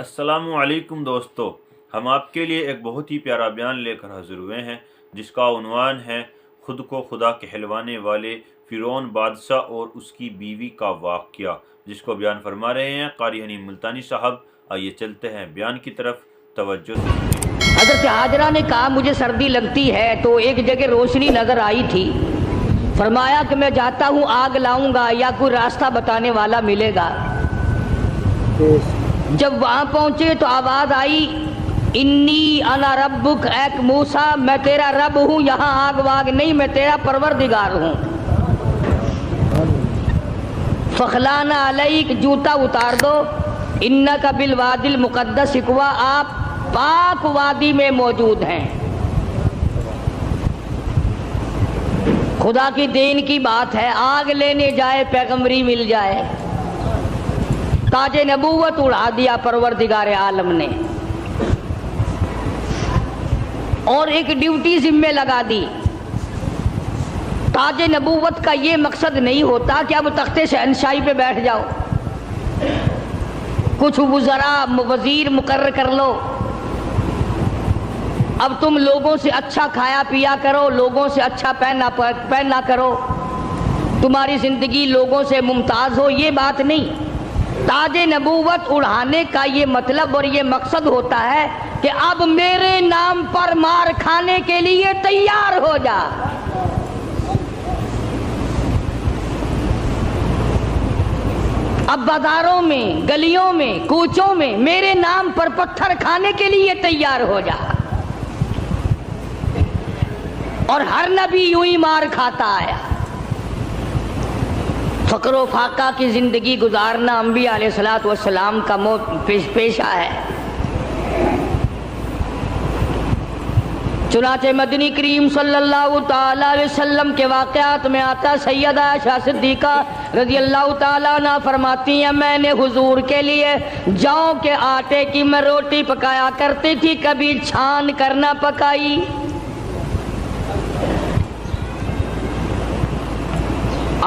السلام علیکم دوستو، ہم آپ کے لیے ایک بہت ہی پیارا بیان لے کر حاضر ہوئے ہیں جس کا عنوان ہے خود کو خدا کہلوانے والے فرعون بادشاہ اور اس کی بیوی کا واقعہ، جس کو بیان فرما رہے ہیں قاری حنین ملتانی صاحب۔ آئیے چلتے ہیں بیان کی طرف، توجہ سے سنیے۔ حضرت ہاجرہ نے کہا مجھے سردی لگتی ہے، تو ایک جگہ روشنی نظر آئی تھی۔ فرمایا کہ میں جاتا ہوں، آگ لاؤں گا یا کوئی راستہ بتانے والا ملے گا۔ جب وہاں پہنچے تو آواز آئی، انی انا ربک، ایک موسیٰ میں تیرا رب ہوں، یہاں آگ واگ نہیں، میں تیرا پروردگار ہوں۔ فخلانا علیک، جوتا اتار دو، انکا بالوادی المقدس طویٰ، آپ پاک وادی میں موجود ہیں۔ خدا کی دین کی بات ہے، آگ لینے جائے پیغمبری مل جائے۔ تاج نبوت اڑا دیا پروردگار عالم نے، اور ایک ڈیوٹی ذمے لگا دی۔ تاج نبوت کا یہ مقصد نہیں ہوتا کہ اب تخت شہنشاہی پہ بیٹھ جاؤ، کچھ وزراء وزیر مقرر کر لو، اب تم لوگوں سے اچھا کھایا پیا کرو، لوگوں سے اچھا پہنا کرو، تمہاری زندگی لوگوں سے ممتاز ہو، یہ بات نہیں۔ تاج نبوت اڑانے کا یہ مطلب اور یہ مقصد ہوتا ہے کہ اب میرے نام پر مار کھانے کے لیے تیار ہو جا۔ اب بازاروں میں، گلیوں میں، کوچوں میں میرے نام پر پتھر کھانے کے لیے تیار ہو جا۔ اور ہر نبی یوں ہی مار کھاتا آیا۔ فقر و فاقہ کی زندگی گزارنا انبیاء علیہ السلام کا پیشہ ہے۔ چنانچہ مدنی کریم صلی اللہ تعالی علیہ وسلم کے واقعات میں آتا، سیدہ عائشہ صدیقہ رضی اللہ تعالیٰ عنہ فرماتی ہیں، میں نے حضور کے لیے جوں کے آٹے کی میں روٹی پکایا کرتی تھی، کبھی چھان کر نہ پکائی۔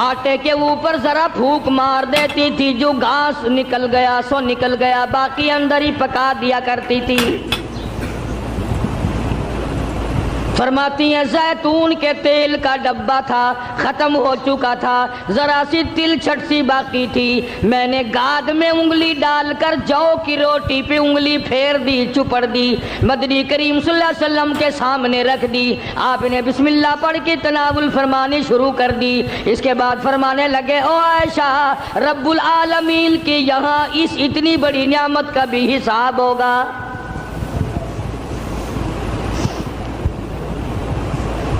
آٹے کے اوپر ذرا پھونک مار دیتی تھی، جو گھاس نکل گیا سو نکل گیا، باقی اندر ہی پکا دیا کرتی تھی۔ فرماتی ہیں زیتون کے تیل کا ڈبہ تھا، ختم ہو چکا تھا، ذرا سی تل چھٹ سی باقی تھی، میں نے گاد میں انگلی ڈال کر جو کی روٹی پہ انگلی پھیر دی، چپڑ دی، مدنی کریم صلی اللہ علیہ وسلم کے سامنے رکھ دی۔ آپ نے بسم اللہ پڑھ کے تناول فرمانی شروع کر دی۔ اس کے بعد فرمانے لگے، او عائشہ، رب العالمین کی یہاں اس اتنی بڑی نعمت کا بھی حساب ہوگا۔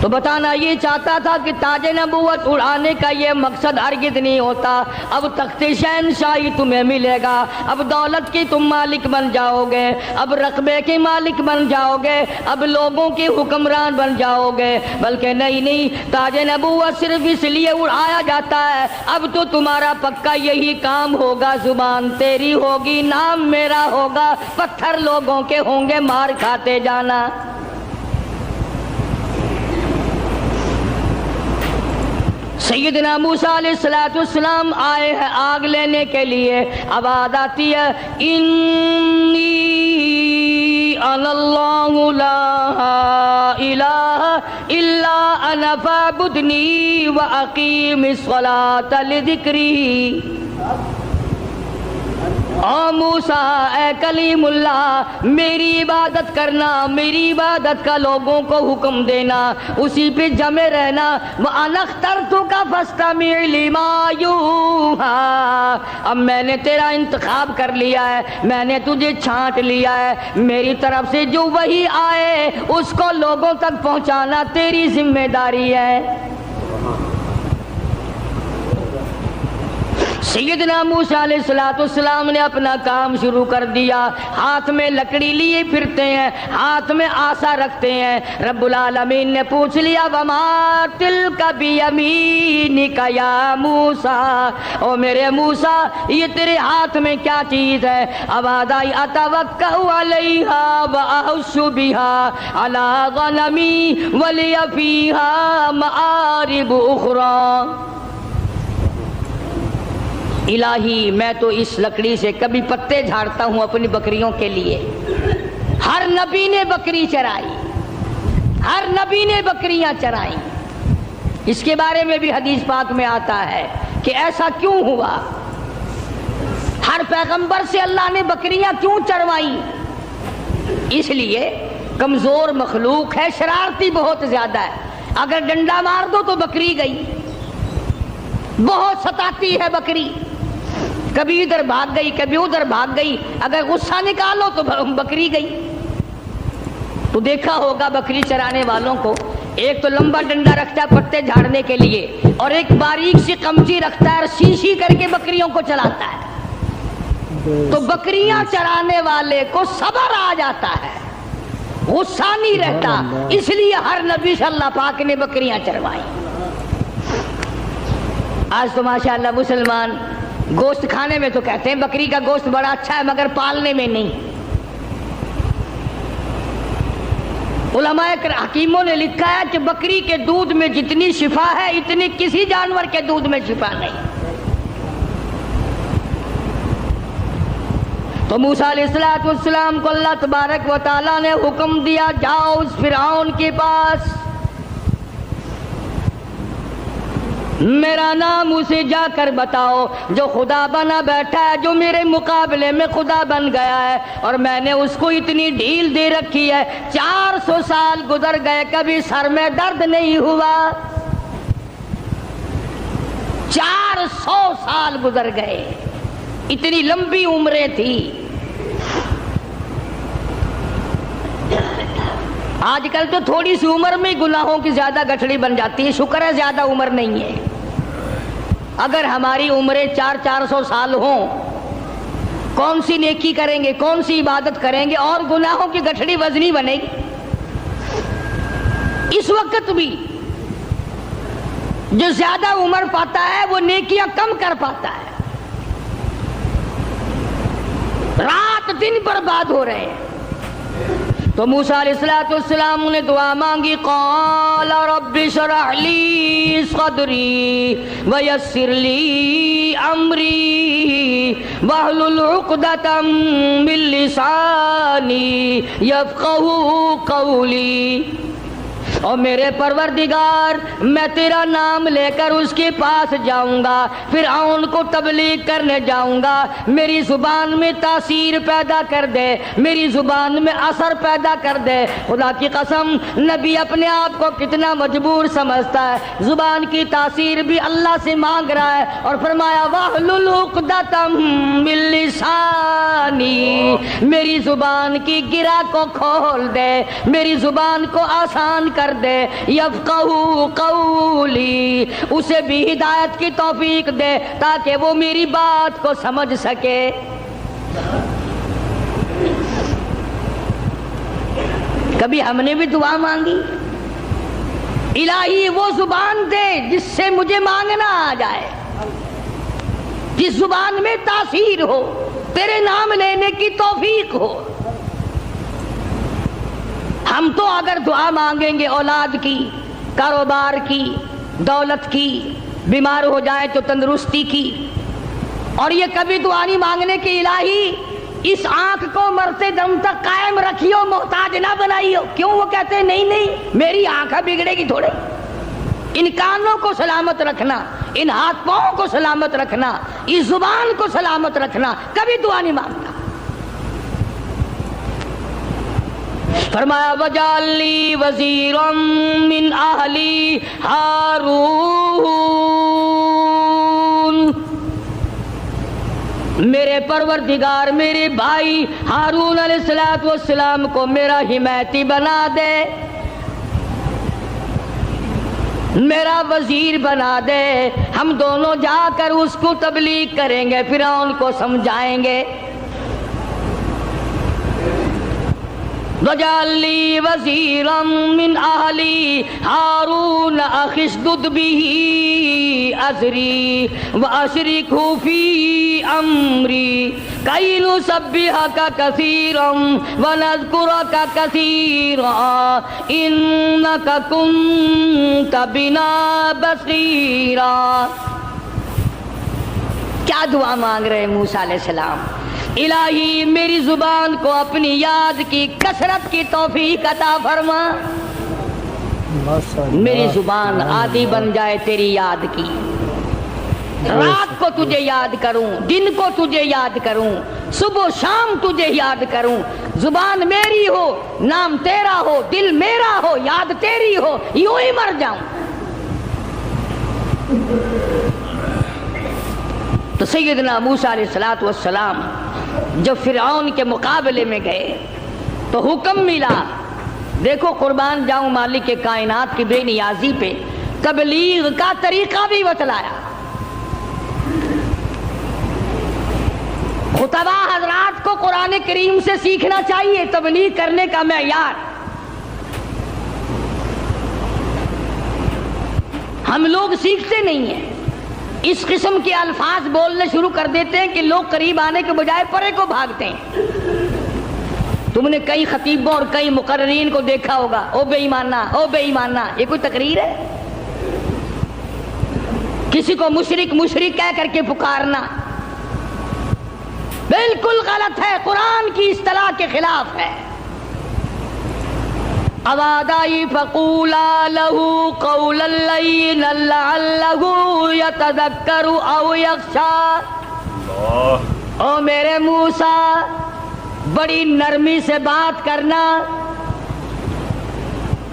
تو بتانا یہ چاہتا تھا کہ تاج نبوت اڑانے کا یہ مقصد ہرگز نہیں ہوتا۔ اب تخت شہنشاہی تمہیں ملے گا، اب دولت کی تم مالک بن جاؤ گے، اب رقبے کے مالک بن جاؤ گے، اب لوگوں کے حکمران بن جاؤ گے۔ بلکہ نہیں، تاج نبوت صرف اس لیے اڑایا جاتا ہے، اب تو تمہارا پکا یہی کام ہوگا، زبان تیری ہوگی، نام میرا ہوگا، پتھر لوگوں کے ہوں گے، مار کھاتے جانا۔ سیدنا موسیٰ علیہ السلام آئے ہیں آگ لینے کے لیے۔ آواز آتی ہے، انی انا اللہ لا الہ الا انا فاعبدنی واقیم الصلاۃ لذکری۔ او موسیٰ، اے کلیم اللہ، میری عبادت کرنا، میری عبادت کا لوگوں کو حکم دینا، اسی پہ جمے رہنا۔ وَأَنَا اخْتَرْتُكَ فَاسْتَمِعْ لِمَا يُوحَىٰ، اب میں نے تیرا انتخاب کر لیا ہے، میں نے تجھے چھانٹ لیا ہے، میری طرف سے جو وحی آئے اس کو لوگوں تک پہنچانا تیری ذمہ داری ہے۔ سیدنا موسیٰ علیہ السلام نے اپنا کام شروع کر دیا۔ ہاتھ میں لکڑی لیے پھرتے ہیں، ہاتھ میں آسا رکھتے ہیں۔ رب العالمین نے پوچھ لیا، وَمَا تِلْكَ بِيَمِينِكَ يَا مُوسَىٰ، او میرے موسیٰ یہ تیرے ہاتھ میں کیا چیز ہے؟ آواز آئی، أَتَوَكَّأُ عَلَيْهَا وَأَحُشُّ بِهَا عَلَىٰ غَنَمِي وَلِيَ فِيهَا مَآرِبُ أُخْرَىٰ۔ الہی میں تو اس لکڑی سے کبھی پتے جھاڑتا ہوں اپنی بکریوں کے لیے. ہر نبی نے بکری چرائی, ہر نبی نے بکریاں چرائیں. اس کے بارے میں بھی حدیث پاک میں آتا ہے کہ ایسا کیوں ہوا, ہر پیغمبر سے اللہ نے بکریاں کیوں چروائیں؟ اس لیے کمزور مخلوق ہے, شرارتی بہت زیادہ ہے. اگر ڈنڈا مار دو تو بکری گئی, بہت ستاتی ہے بکری, کبھی ادھر بھاگ گئی کبھی ادھر بھاگ گئی, اگر غصہ نکالو تو بکری گئی. تو دیکھا ہوگا بکری چرانے والوں کو, ایک تو لمبا ڈنڈا رکھتا ہے پتے جھاڑنے کے لیے, اور ایک باریک سی قمچی رکھتا ہے اور سی کر کے بکریوں کو چلاتا ہے. تو بکریاں چرانے والے کو صبر آ جاتا ہے, غصہ نہیں رہتا, اس لیے ہر نبی سے اللہ پاک نے بکریاں چروائی. آج تو ماشاءاللہ مسلمان گوشت کھانے میں تو کہتے ہیں بکری کا گوشت بڑا اچھا ہے, مگر پالنے میں نہیں. علماء حکیموں نے لکھا ہے کہ بکری کے دودھ میں جتنی شفا ہے اتنی کسی جانور کے دودھ میں شفا نہیں. تو موسیٰ علیہ السلام کو اللہ تبارک و تعالیٰ نے حکم دیا, جاؤ اس فرعون کے پاس, میرا نام اسے جا کر بتاؤ جو خدا بنا بیٹھا ہے, جو میرے مقابلے میں خدا بن گیا ہے, اور میں نے اس کو اتنی ڈھیل دے رکھی ہے. 400 سال گزر گئے, کبھی سر میں درد نہیں ہوا. 400 سال گزر گئے, اتنی لمبی عمریں تھی. آج کل تو تھوڑی سی عمر میں گناہوں کی زیادہ گٹھڑی بن جاتی ہے. شکر ہے زیادہ عمر نہیں ہے. اگر ہماری عمریں 400 سال ہوں, کون سی نیکی کریں گے, کون سی عبادت کریں گے, اور گناہوں کی گٹھڑی وزنی بنے گی. اس وقت بھی جو زیادہ عمر پاتا ہے وہ نیکیاں کم کر پاتا ہے. رات دن برباد ہو رہے ہیں. تو موسیٰ علیہ السلام نے دعا مانگی, قال رب اشرح لی صدری ویسر لی امری واحلل عقدۃ من لسانی یفقہوا قولی. اور میرے پروردگار میں تیرا نام لے کر اس کے پاس جاؤں گا, فرعون کو تبلیغ کرنے جاؤں گا, میری زبان میں تاثیر پیدا کر دے, میری زبان میں اثر پیدا کر دے. خدا کی قسم نبی اپنے آپ کو کتنا مجبور سمجھتا ہے, زبان کی تاثیر بھی اللہ سے مانگ رہا ہے, اور فرمایا واحلل عقدۃ من لسانی, میری زبان کی گرہ کو کھول دے, میری زبان کو آسان کر دے. یفقہوا قولی, اسے بھی ہدایت کی توفیق دے تاکہ وہ میری بات کو سمجھ سکے. کبھی ہم نے بھی دعا مانگی, الہی وہ زبان دے جس سے مجھے مانگنا آ جائے, جس زبان میں تاثیر ہو, تیرے نام لینے کی توفیق ہو. ہم تو اگر دعا مانگیں گے اولاد کی, کاروبار کی, دولت کی, بیمار ہو جائے تو تندرستی کی, اور یہ کبھی دعا نہیں مانگنے کے الہی اس آنکھ کو مرتے دم تک قائم رکھیو, محتاج نہ بنائیو. کیوں؟ وہ کہتے ہیں نہیں نہیں میری آنکھ بگڑے گی تھوڑے. ان کانوں کو سلامت رکھنا, ان ہاتھ پاؤں کو سلامت رکھنا, اس زبان کو سلامت رکھنا, کبھی دعا نہیں مانگتا. فرمایا وجعل لی وزیرا من اہلی ہارون, میرے پروردگار میرے بھائی ہارون علیہ السلام کو میرا حمایتی بنا دے, میرا وزیر بنا دے. ہم دونوں جا کر اس کو تبلیغ کریں گے, فرعون کو سمجھائیں گے. وَجَعَلْ لِي وَزِيرًا مِّنْ أَهْلِي هَارُونَ أَخِشْدُدْ بِهِ أَزْرِي وَأَشْرِكْهُ فِي أَمْرِي كَيْ نُسَبِّحَكَ كَثِيرًا وَنَذْكُرَكَ كَثِيرًا إِنَّكَ كُنتَ بِنَا بَصِيرًا. کیا دعا مانگ رہے موسیٰ علیہ السلام؟ الہی میری زبان کو اپنی یاد کی کثرت کی توفیق عطا فرما، میری زبان عادی بن جائے تیری یاد کی، رات کو تجھے یاد کروں، دن کو تجھے یاد کروں، صبح و شام تجھے یاد کروں، زبان میری ہو، نام تیرا ہو، دل میرا ہو، یاد تیری ہو، یوں ہی مر جاؤں۔ تو سیدنا موسیٰ علیہ السلام جب فرعون کے مقابلے میں گئے تو حکم ملا، دیکھو قربان جاؤں مالک کے کائنات کی بے نیازی پہ تبلیغ کا طریقہ بھی بتلایا۔ خطبہ حضرات کو قرآن کریم سے سیکھنا چاہیے تبلیغ کرنے کا معیار۔ ہم لوگ سیکھتے نہیں ہیں، اس قسم کے الفاظ بولنے شروع کر دیتے ہیں کہ لوگ قریب آنے کے بجائے پرے کو بھاگتے ہیں۔ تم نے کئی خطیبوں اور کئی مقررین کو دیکھا ہوگا، او بے ایمانہ، او بے ایمانہ، یہ کوئی تقریر ہے؟ کسی کو مشرک مشرک کہہ کر کے پکارنا بالکل غلط ہے، قرآن کی اصطلاح کے خلاف ہے۔ اوادائی فقولا لہو قولا لینا لعلہ یتذکر او یخشی۔ او میرے موسیٰ، بڑی نرمی سے بات کرنا،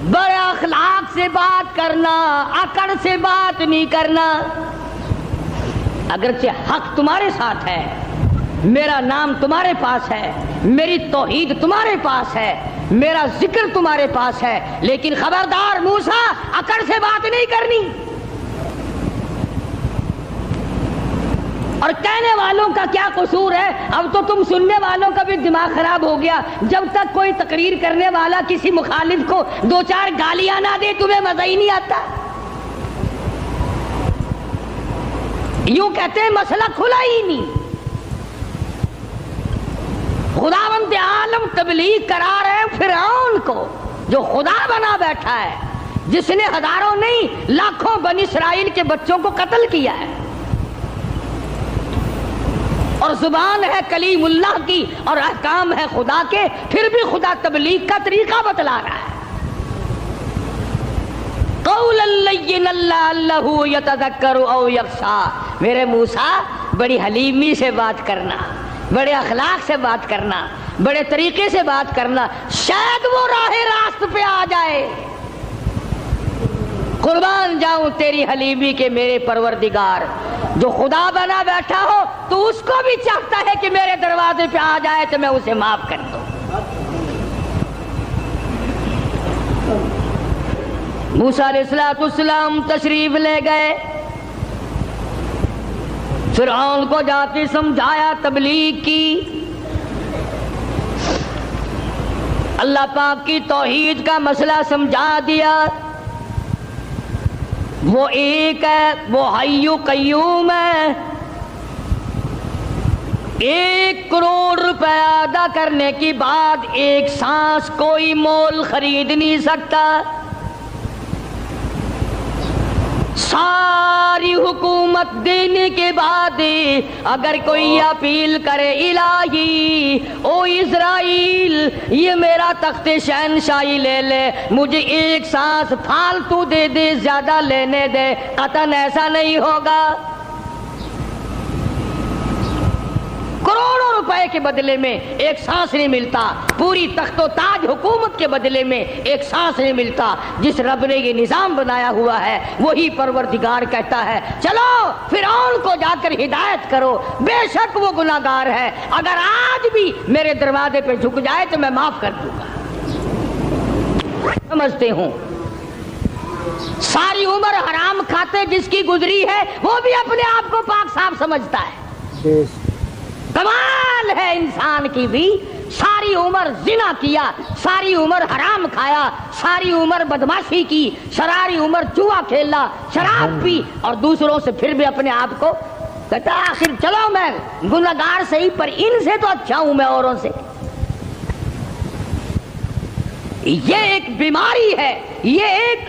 بڑے اخلاق سے بات کرنا، اکڑ سے بات نہیں کرنا۔ اگرچہ حق تمہارے ساتھ ہے، میرا نام تمہارے پاس ہے، میری توحید تمہارے پاس ہے، میرا ذکر تمہارے پاس ہے، لیکن خبردار موسیٰ، اکڑ سے بات نہیں کرنی۔ اور کہنے والوں کا کیا قصور ہے؟ اب تو تم سننے والوں کا بھی دماغ خراب ہو گیا۔ جب تک کوئی تقریر کرنے والا کسی مخالف کو دو چار گالیاں نہ دے تمہیں مزہ ہی نہیں آتا۔ یوں کہتے ہیں مسئلہ کھلا ہی نہیں۔ خداوند عالم تبلیغ کرا رہے فرعون کو جو خدا بنا بیٹھا ہے، جس نے ہزاروں نہیں لاکھوں بنی اسرائیل کے بچوں کو قتل کیا ہے، اور زبان ہے کلیم اللہ کی اور احکام ہے خدا کے، پھر بھی خدا تبلیغ کا طریقہ بتلا رہا ہے۔ قولا لینا لعلہ یتذکر او یخشی۔ میرے موسیٰ، بڑی حلیمی سے بات کرنا، بڑے اخلاق سے بات کرنا، بڑے طریقے سے بات کرنا، شاید وہ راہ راست پہ آ جائے۔ قربان جاؤں تیری حلیمی کے میرے پروردگار، جو خدا بنا بیٹھا ہو تو اس کو بھی چاہتا ہے کہ میرے دروازے پہ آ جائے تو میں اسے معاف کر دوں۔ موسیٰ علیہ السلام تشریف لے گئے، فرعون کو جا کے سمجھایا، تبلیغ کی، اللہ پاک کی توحید کا مسئلہ سمجھا دیا۔ وہ ایک ہے، وہ حی قیوم ہے، 1 کروڑ روپے ادا کرنے کی بعد ایک سانس کوئی مول خرید نہیں سکتا۔ ساری حکومت دینے کے بعد اگر کوئی اپیل کرے، الہی او اسرائیل یہ میرا تخت شہنشاہی لے لے، مجھے ایک سانس فالتو دے دے، زیادہ لینے دے، قطعاً ایسا نہیں ہوگا۔ کروڑوں روپے کے بدلے میں ایک سانس نہیں ملتا، پوری تخت و تاج حکومت کے بدلے میں ایک سانس نہیں ملتا۔ جس رب نے یہ نظام بنایا ہوا ہے وہی پروردگار کہتا ہے چلو فرعون کو جا کر ہدایت کرو، بے شک وہ گناہگار ہے، اگر آج بھی میرے دروازے پہ جھک جائے تو میں معاف کر دوں گا۔ سمجھتے ہوں ساری عمر حرام کھاتے جس کی گزری ہے وہ بھی اپنے آپ کو پاک صاف سمجھتا ہے۔ کمال ہے انسان کی بھی، ساری عمر زنا کیا، ساری عمر حرام کھایا، ساری عمر بدماشی کی، ساری عمر جوا کھیلا، شراب پی، اور دوسروں سے پھر بھی اپنے آپ کو کہتا آخر چلو میں گناہگار صحیح پر ان سے تو اچھا ہوں میں اوروں سے۔ یہ ایک بیماری ہے، یہ ایک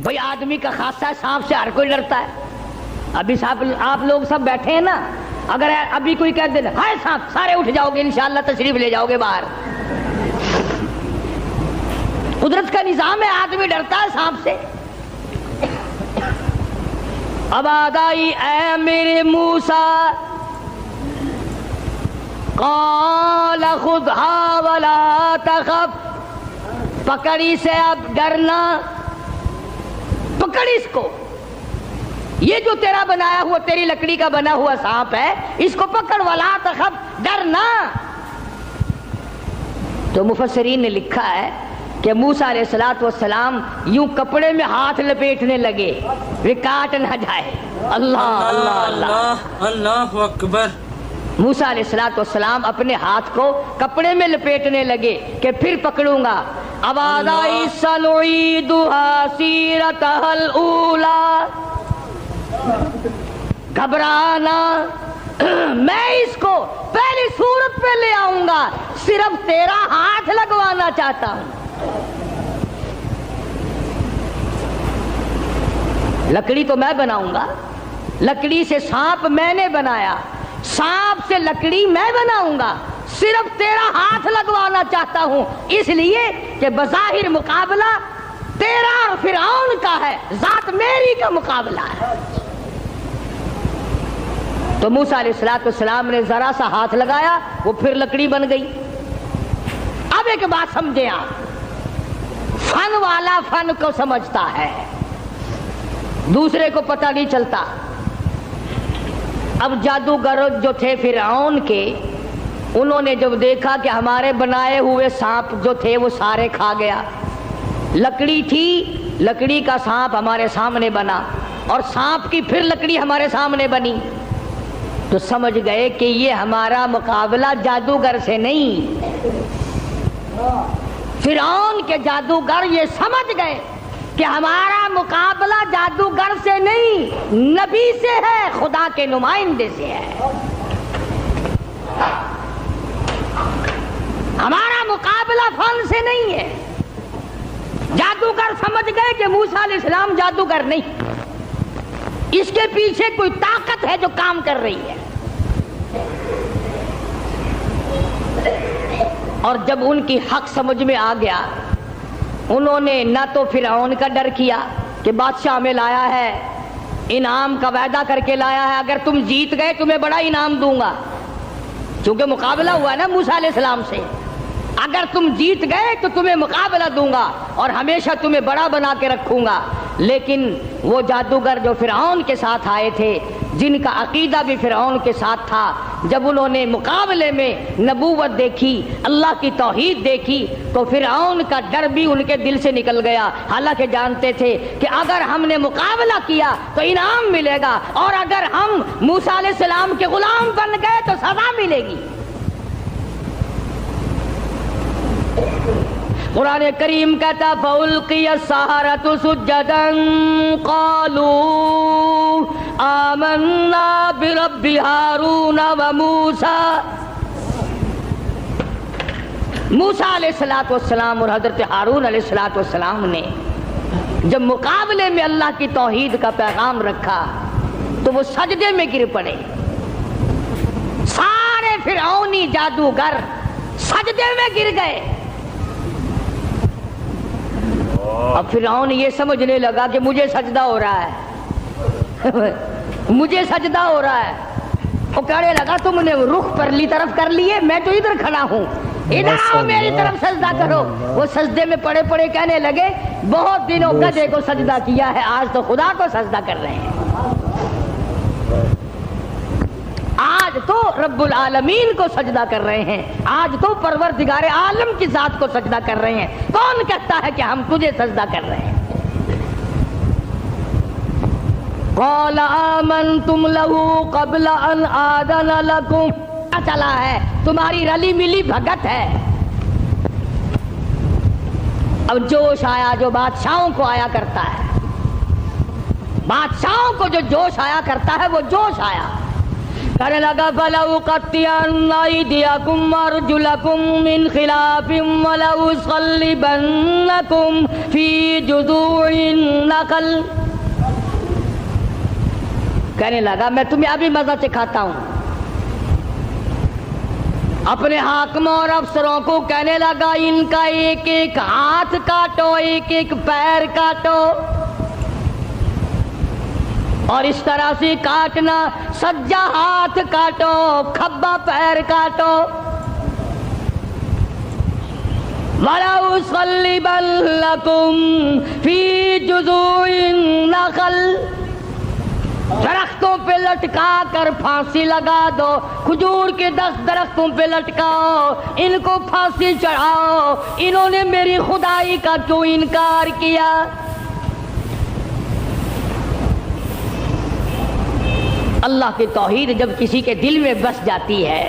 بھائی آدمی کا خاصہ ہے، سانپ سے ہر کوئی ڈرتا ہے. ابھی آپ لوگ سب بیٹھے ہیں نا، اگر ابھی کوئی کہہ دے ہائے سانپ، سارے اٹھ جاؤ گے انشاءاللہ، تشریف لے جاؤ گے باہر. قدرت کا نظام ہے، آدمی ڈرتا ہے سانپ سے. اب آدائی اے میرے موسیٰ، قال خذھا ولا تخف، پکڑی سے اب ڈرنا، پکڑ اس کو. یہ جو تیرا بنایا ہوا، تیری لکڑی کا بنا ہوا سانپ ہے، اس کو پکڑ، ولا تخف، ڈرنا. تو مفسرین نے لکھا ہے کہ موسیٰ علیہ السلام یوں کپڑے میں ہاتھ لپیٹنے لگے وہ کاٹ نہ جائے. اللہ اللہ اللہ اللہ اکبر. موسیٰ علیہ السلام اپنے ہاتھ کو کپڑے میں لپیٹنے لگے کہ پھر پکڑوں گا. اب آدائی سنعیدھا سیرتھا الاولی، گھبرانا، میں اس کو پہلی صورت پہ لے آؤں گا، صرف تیرا ہاتھ لگوانا چاہتا ہوں. لکڑی تو میں بناؤں گا، لکڑی سے سانپ میں نے بنایا، سانپ سے لکڑی میں بناؤں گا، صرف تیرا ہاتھ لگوانا چاہتا ہوں، اس لیے کہ بظاہر مقابلہ تیرا اور فرعون کا ہے، ذات میری کا مقابلہ ہے. تو موسیٰ علیہ السلام نے ذرا سا ہاتھ لگایا، وہ پھر لکڑی بن گئی. اب ایک بات سمجھیں آپ، فن والا فن کو سمجھتا ہے، دوسرے کو پتہ نہیں چلتا. اب جادوگر جو تھے فرعون کے، انہوں نے جب دیکھا کہ ہمارے بنائے ہوئے سانپ جو تھے وہ سارے کھا گیا، لکڑی تھی، لکڑی کا سانپ ہمارے سامنے بنا، اور سانپ کی پھر لکڑی ہمارے سامنے بنی، تو سمجھ گئے کہ یہ ہمارا مقابلہ جادوگر سے نہیں. فرعون کے جادوگر یہ سمجھ گئے کہ ہمارا مقابلہ جادوگر سے نہیں، نبی سے ہے، خدا کے نمائندے سے ہے. ہمارا مقابلہ فن سے نہیں ہے. جادوگر سمجھ گئے کہ موسیٰ علیہ السلام جادوگر نہیں، اس کے پیچھے کوئی طاقت ہے جو کام کر رہی ہے. اور جب ان کی حق سمجھ میں آ گیا، انہوں نے نہ تو فرعون کا ڈر کیا کہ بادشاہ ہمیں لایا ہے، انعام کا وعدہ کر کے لایا ہے، اگر تم جیت گئے تمہیں بڑا انعام دوں گا، چونکہ مقابلہ ہوا ہے نا موسیٰ علیہ السلام سے، اگر تم جیت گئے تو تمہیں مقابلہ دوں گا اور ہمیشہ تمہیں بڑا بنا کے رکھوں گا. لیکن وہ جادوگر جو فرعون کے ساتھ آئے تھے، جن کا عقیدہ بھی فرعون کے ساتھ تھا، جب انہوں نے مقابلے میں نبوت دیکھی، اللہ کی توحید دیکھی، تو فرعون کا ڈر بھی ان کے دل سے نکل گیا. حالانکہ جانتے تھے کہ اگر ہم نے مقابلہ کیا تو انعام ملے گا، اور اگر ہم موسیٰ علیہ السلام کے غلام بن گئے تو سزا ملے گی. قرآن کریم کہتا فَأُلْقِيَ السَّحَرَةُ سُجَّدًا قَالُوا آمَنَّا بِرَبِّ هَارُونَ وَمُوسَىٰ. موسیٰ علیہ السلام اور حضرت ہارون علیہ السلام نے جب مقابلے میں اللہ کی توحید کا پیغام رکھا تو وہ سجدے میں گر پڑے. سارے فرعونی جادوگر سجدے میں گر گئے. اب فرعون یہ سمجھنے لگا کہ مجھے سجدہ ہو رہا ہے مجھے سجدہ ہو رہا ہے. وہ کہنے لگا تم نے رخ پرلی طرف کر لیے، میں تو ادھر کھڑا ہوں، ادھر آؤ میری طرف سجدہ کرو. وہ سجدے میں پڑے پڑے کہنے لگے بہت دنوں گدھے کو سجدہ کیا ہے، آج تو خدا کو سجدہ کر رہے ہیں، آج تو رب العالمین کو سجدہ کر رہے ہیں، آج تو پروردگار عالم کی ذات کو سجدہ کر رہے ہیں. کون کہتا ہے کہ ہم تجھے سجدہ کر رہے ہیں؟ قال آمنتم له قبل ان آذن لكم. چلا ہے تمہاری رلی ملی بھگت ہے. اب جوش آیا جو بادشاہوں کو آیا کرتا ہے، بادشاہوں کو جو جوش آیا کرتا ہے وہ جوش آیا. کہنے لگا فَلَأُقَطِّعَنَّ أَيْدِيَكُمْ وَأَرْجُلَكُم مِّنْ خِلَافٍ وَلَأُصَلِّبَنَّكُمْ فِي جُذُوعِ النَّخْلِ. کہنے لگا میں تمہیں ابھی مزہ سکھاتا ہوں. اپنے حاکموں اور افسروں کو کہنے لگا ان کا ایک ایک ہاتھ کاٹو، ایک ایک پیر کاٹو، اور اس طرح سے کاٹنا سجا ہاتھ کاٹو، کھبا پیر کاٹو. وَلَأُصَلِّبَنَّكُمْ فِي جُذُوعِ النَّخْلِ. درختوں پہ لٹکا کر پھانسی لگا دو، کھجور کے 10 درختوں پہ لٹکاؤ، ان کو پھانسی چڑھاؤ. انہوں نے میری خدائی کا کیوں انکار کیا؟ اللہ کی توحید جب کسی کے دل میں بس جاتی ہے،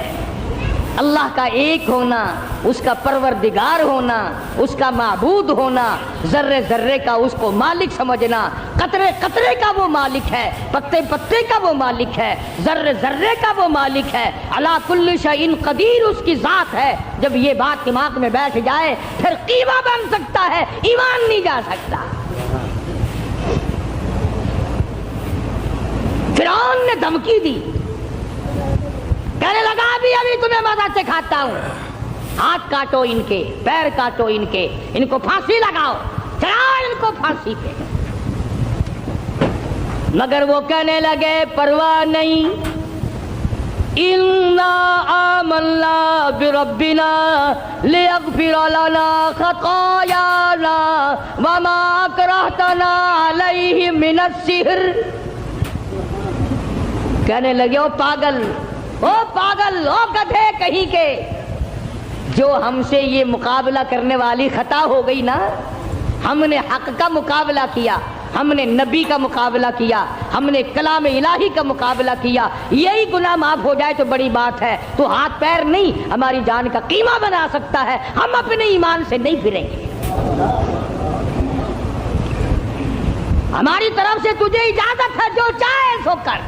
اللہ کا ایک ہونا، اس کا پروردگار ہونا، اس کا معبود ہونا، ذرے ذرے کا اس کو مالک سمجھنا، قطرے قطرے کا وہ مالک ہے، پتے پتے کا وہ مالک ہے، ذرے ذرے کا وہ مالک ہے، علی کل شیء قدیر اس کی ذات ہے. جب یہ بات دماغ میں بیٹھ جائے پھر قیمہ بن سکتا ہے، ایمان نہیں جا سکتا. فرعون نے دھمکی دی، کہنے لگا ابھی تمہیں مزہ سکھاتا ہوں. ہاتھ کاٹو ان کے، پیر کاٹو ان کے، ان کو پھانسی لگاؤ، چڑھاؤ ان کو پھانسی پہ. مگر وہ کہنے لگے پرواہ نہیں، اِنَّا آمَنَّا بِرَبِّنَا لِيَغْفِرَ لَنَا خَطَايَانَا وَمَا أَكْرَهْتَنَا عَلَيْهِ مِنَ السِّحْرِ. کہنے لگے او پاگل، او گدھے کہیں کے، جو ہم سے یہ مقابلہ کرنے والی خطا ہو گئی نا، ہم نے حق کا مقابلہ کیا، ہم نے نبی کا مقابلہ کیا، ہم نے کلام الہی کا مقابلہ کیا، یہی گناہ معاف ہو جائے تو بڑی بات ہے. تو ہاتھ پیر نہیں ہماری جان کا قیمہ بنا سکتا ہے، ہم اپنے ایمان سے نہیں پھریں گے. ہماری طرف سے تجھے اجازت ہے، جو چاہے سو کر.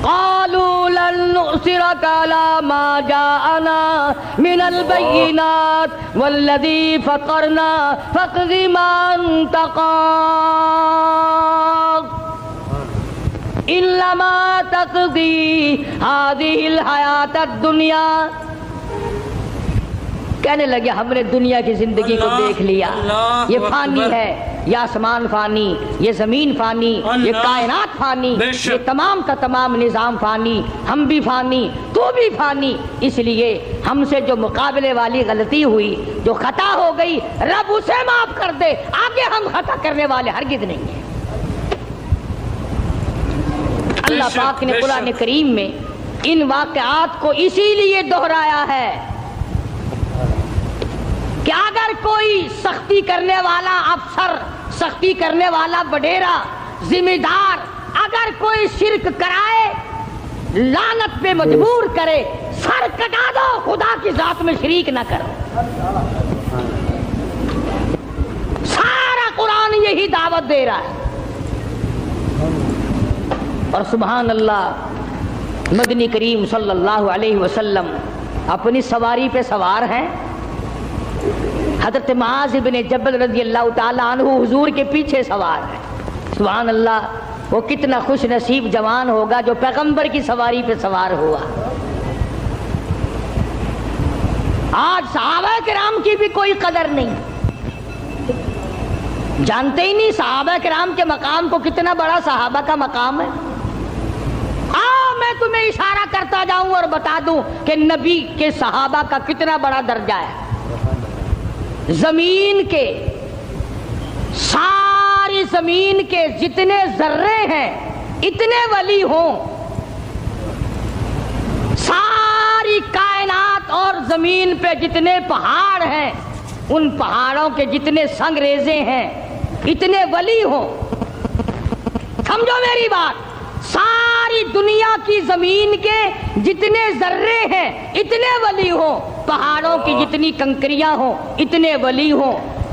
قالوا لن نؤثرك على ما جاءنا من البينات والذي فطرنا فاقض ما انت قاض انما تقضي هذه الحياة الدنيا. کہنے لگے ہم نے دنیا کی زندگی کو دیکھ لیا، یہ فانی ہے، یہ آسمان فانی، یہ زمین فانی، یہ کائنات فانی، یہ تمام کا تمام نظام فانی، ہم بھی فانی، تو بھی فانی. اس لیے ہم سے جو مقابلے والی غلطی ہوئی، جو خطا ہو گئی، رب اسے معاف کر دے، آگے ہم خطا کرنے والے ہرگز نہیں ہیں. اللہ پاک نے قرآن کریم میں ان واقعات کو اسی لیے دہرایا ہے کہ اگر کوئی سختی کرنے والا افسر، سختی کرنے والا وڈیرا، ذمہ دار اگر کوئی شرک کرائے، لعنت پہ مجبور کرے، سر کٹا دو، خدا کی ذات میں شریک نہ کرو. سارا قرآن یہی دعوت دے رہا ہے. اور سبحان اللہ، مدنی کریم صلی اللہ علیہ وسلم اپنی سواری پہ سوار ہیں. حضرت معاذ بن جبل رضی اللہ تعالیٰ عنہ حضور کے پیچھے سوار ہے. سبحان اللہ، وہ کتنا خوش نصیب جوان ہوگا جو پیغمبر کی سواری پہ سوار ہوا. آج صحابہ کرام کی بھی کوئی قدر نہیں، جانتے ہی نہیں صحابہ کرام کے مقام کو، کتنا بڑا صحابہ کا مقام ہے. میں تمہیں اشارہ کرتا جاؤں اور بتا دوں کہ نبی کے صحابہ کا کتنا بڑا درجہ ہے. زمین کے، ساری زمین کے جتنے ذرے ہیں اتنے ولی ہوں، ساری کائنات اور زمین پہ جتنے پہاڑ ہیں، ان پہاڑوں کے جتنے سنگریزے ہیں اتنے ولی ہوں. سمجھو میری بات، ساری دنیا کی زمین کے جتنے ذرے ہیں اتنے ولی ہوں، پہاڑوں کی جتنی کنکریاں ہوں اتنے ولی ہوں،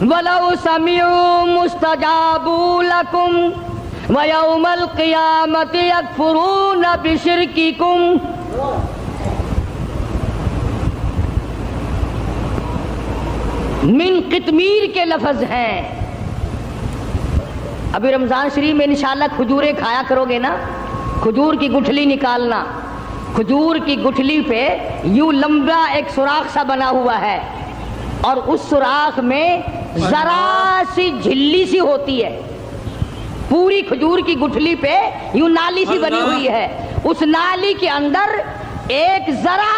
وَلَوْ سَمِعُوا مُسْتَجَابُوا لَكُمْ وَيَوْمَ الْقِيَامَةِ يَكْفُرُونَ بِشِرْكِكُمْ. من قطمیر کے لفظ ہیں. ابھی رمضان شریف میں انشاءاللہ کھجوریں کھایا کرو گے نا, کھجور کی گٹھلی نکالنا. کھجور کی گٹھلی پہ یوں لمبا ایک سوراخ سا بنا ہوا ہے اور اس سوراخ میں ذرا سی جھلی سی ہوتی ہے. پوری کھجور کی گٹھلی پہ یوں نالی سی بنی ہوئی ہے. اس نالی کے اندر ایک ذرا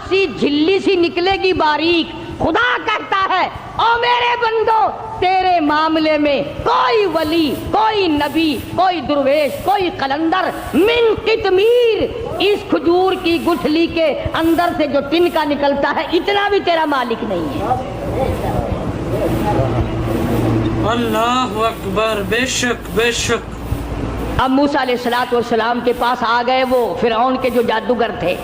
سی جھلی سی نکلے گی باریک. خدا کہتا ہے او میرے بندو, تیرے معاملے میں کوئی ولی, کوئی نبی, کوئی درویش, کوئی قلندر من قطمیر, اس کھجور کی گٹھلی کے اندر سے جو ٹنکا نکلتا ہے اتنا بھی تیرا مالک نہیں ہے. اللہ اکبر. بے شک بے شک. اب موسیٰ علیہ السلام کے پاس آ گئے وہ فرعون کے جو جادوگر تھے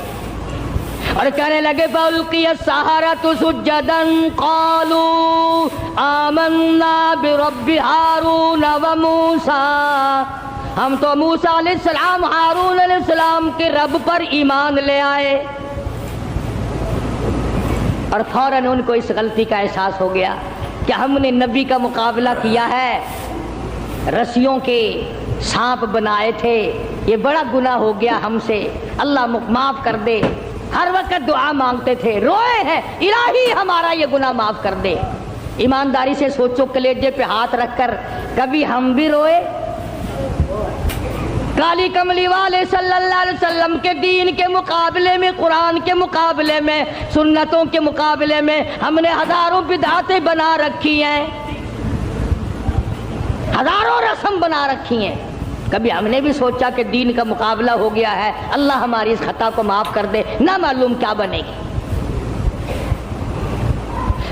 اور کہنے لگے فَأُلْقِيَ السَّحَرَةُ سُجَّدًا قَالُوا آمَنَّا بِرَبِّ هَارُونَ وَمُوسَىٰ. ہم تو موسیٰ علیہ السلام, ہارون علیہ السلام کے رب پر ایمان لے آئے. اور فوراً ان کو اس غلطی کا احساس ہو گیا کہ ہم نے نبی کا مقابلہ کیا ہے, رسیوں کے سانپ بنائے تھے, یہ بڑا گناہ ہو گیا ہم سے, اللہ معاف کر دے. ہر وقت دعا مانگتے تھے, روئے ہیں الہی ہمارا یہ گناہ معاف کر دے. ایمانداری سے سوچو, کلیجے پہ ہاتھ رکھ کر کبھی ہم بھی روئے؟ کالی کملی والے صلی اللہ علیہ وسلم کے دین کے مقابلے میں, قرآن کے مقابلے میں, سنتوں کے مقابلے میں ہم نے ہزاروں بدعتیں بنا رکھی ہیں, ہزاروں رسم بنا رکھی ہیں. کبھی ہم نے بھی سوچا کہ دین کا مقابلہ ہو گیا ہے, اللہ ہماری اس خطا کو معاف کر دے, نہ معلوم کیا بنے گی.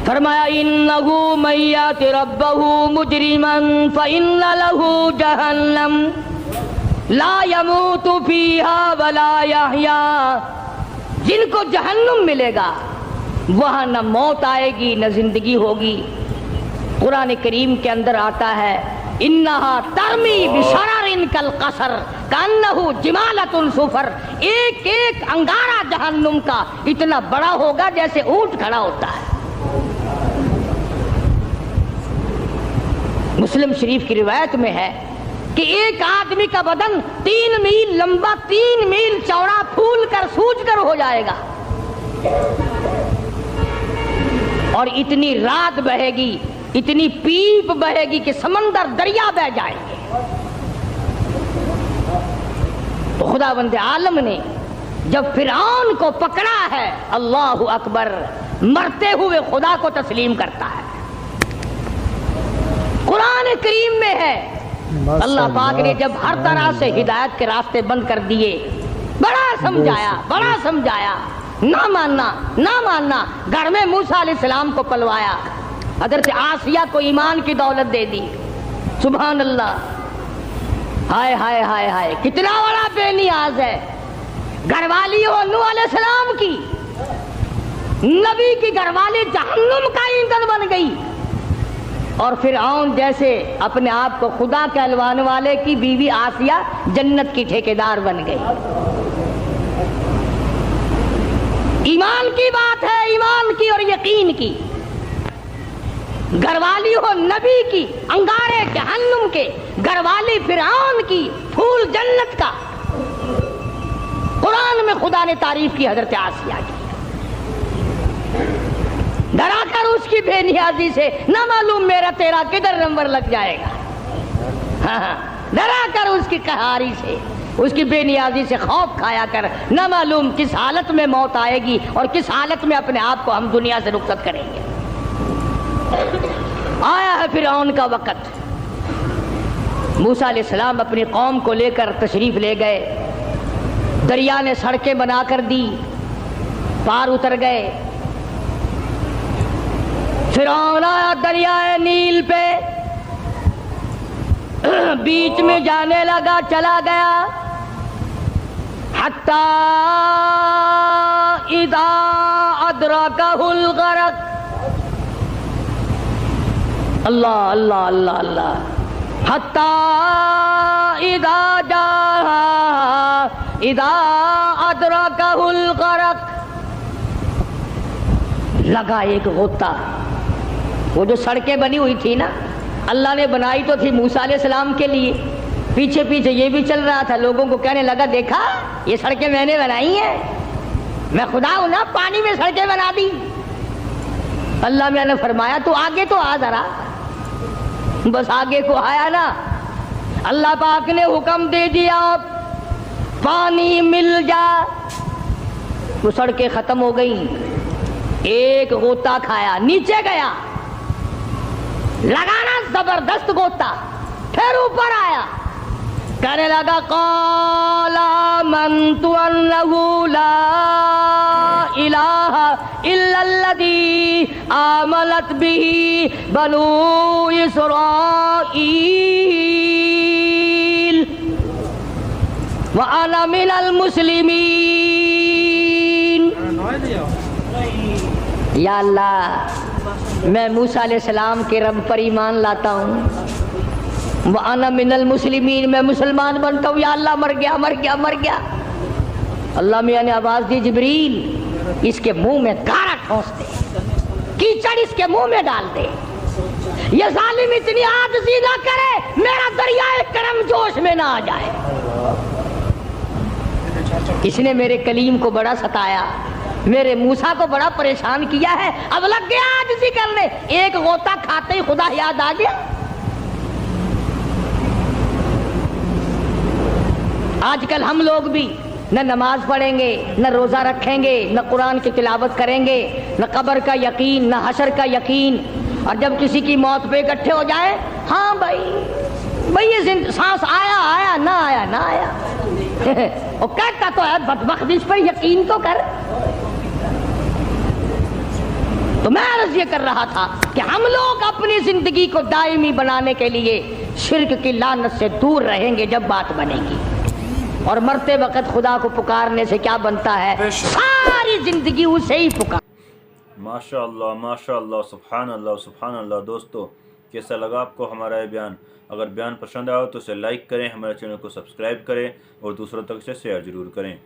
فرمایا انہو من یات ربہ مجرما فإن لہ جہنم لا یموت فیہا ولا یحیا. جن کو جہنم ملے گا وہاں نہ موت آئے گی نہ زندگی ہوگی. قرآن کریم کے اندر آتا ہے انہا ترمی بشرر کالقصر کانہ جمالۃ صفر. ایک ایک انگارہ جہنم کا اتنا بڑا ہوگا جیسے اونٹ کھڑا ہوتا ہے. مسلم شریف کی روایت میں ہے کہ ایک آدمی کا بدن 3 میل لمبا 3 میل چوڑا پھول کر سوج کر ہو جائے گا اور اتنی رات بہے گی, اتنی پیپ بہے گی کہ سمندر دریا بہ جائیں گے. تو خداوند عالم نے جب فرعون کو پکڑا ہے, اللہ اکبر, مرتے ہوئے خدا کو تسلیم کرتا ہے. قرآن کریم میں ہے اللہ پاک نے جب ہر طرح سے ہدایت کے راستے بند کر دیے, بڑا سمجھایا, نہ ماننا. گھر میں موسیٰ علیہ السلام کو پلوایا, حضرت آسیہ کو ایمان کی دولت دے دی. سبحان اللہ, ہائے ہائے ہائے ہائے, کتنا بڑا بے نیاز ہے. گھر والی ہو نوح علیہ السلام کی, نبی کی گھر والی جہنم کا ایندھن بن گئی, اور فرعون جیسے اپنے آپ کو خدا کہلوانے والے کی بیوی آسیہ جنت کی ٹھیکیدار بن گئی. ایمان کی بات ہے, ایمان کی اور یقین کی. گھر والی ہو نبی کی, انگارے جہنم کے, گھر والی فرعون کی, پھول جنت کا. قرآن میں خدا نے تعریف کی حضرت آسیہ کی. ڈرا کر اس کی بے نیازی سے, نہ معلوم میرا تیرا کدھر نمبر لگ جائے گا. ہاں, ڈرا کر اس کی قہاری سے, اس کی بے نیازی سے خوف کھایا کر, نہ معلوم کس حالت میں موت آئے گی اور کس حالت میں اپنے آپ کو ہم دنیا سے رخصت کریں گے. آیا ہے فرعون کا وقت. موسیٰ علیہ السلام اپنی قوم کو لے کر تشریف لے گئے, دریا نے سڑکیں بنا کر دی, پار اتر گئے. فرعون آیا دریائے نیل پہ, بیچ میں جانے لگا, چلا گیا. حتی اذا ادرکہ الغرق, اللہ اللہ اللہ اللہ حتی اذا ادرکہ الغرق، لگا ایک غوطہ. وہ جو سڑکیں بنی ہوئی تھی نا، اللہ نے بنائی تو تھی موسیٰ علیہ السلام کے لیے، پیچھے پیچھے یہ بھی چل رہا تھا، لوگوں کو کہنے لگا دیکھا یہ سڑکیں میں نے بنائی ہیں، میں خدا ہوں نا، پانی میں سڑکیں بنا دی. اللہ میں نے فرمایا تو آگے تو آ ذرا. بس آگے کو آیا نا، اللہ پاک نے حکم دے دیا پانی مل جا. وہ سڑکیں ختم ہو گئیں، ایک غوطہ کھایا، نیچے گیا، لگانا زبردست غوطہ، پھر اوپر آیا، کہنے لگا قال آمنت انہ لا الہ الا الذی آمنت بہ بنو اسرائیل وانا من المسلمین. یا اللہ میں موسیٰ علیہ السلام کے رب پر ایمان لاتا ہوں، وَأَنَا مِنَ الْمُسْلِمِينَ میں مسلمان بنتا ہوں. یا اللہ مر گیا مر گیا مر گیا. اللہ میاں نے آواز دی جبریل اس کے منہ میں گارا ٹھونس دے، کیچڑ اس کے منہ میں ڈال دے، یہ ظالم اتنی عاجزی نہ کرے میرا دریائے کرم جوش میں نہ آ جائے. اس نے میرے کلیم کو بڑا ستایا، میرے موسیٰ کو بڑا پریشان کیا ہے، اب لگ گیا عاجزی کرنے. ایک غوطہ کھاتے ہی خدا یاد آ گیا. آج کل ہم لوگ بھی نہ نماز پڑھیں گے، نہ روزہ رکھیں گے، نہ قرآن کی تلاوت کریں گے، نہ قبر کا یقین، نہ حشر کا یقین. اور جب کسی کی موت پہ اکٹھے ہو جائیں، ہاں بھائی یہ سانس آیا آیا نہ آیا نہ آیا. وہ کہتا تو ہے بدبخت اس پر یقین تو کر. تو میں عرض یہ کر رہا تھا کہ ہم لوگ اپنی زندگی کو دائمی بنانے کے لیے شرک کی لعنت سے دور رہیں گے جب بات بنے گی. اور مرتے وقت خدا کو پکارنے سے کیا بنتا ہے؟ ساری زندگی اسے ہی پکار. ماشاء اللہ سبحان اللہ. دوستو کیسا لگا آپ کو ہمارا یہ بیان؟ اگر بیان پسند آیا تو اسے لائک کریں، ہمارے چینل کو سبسکرائب کریں اور دوسروں تک سے شیئر ضرور کریں.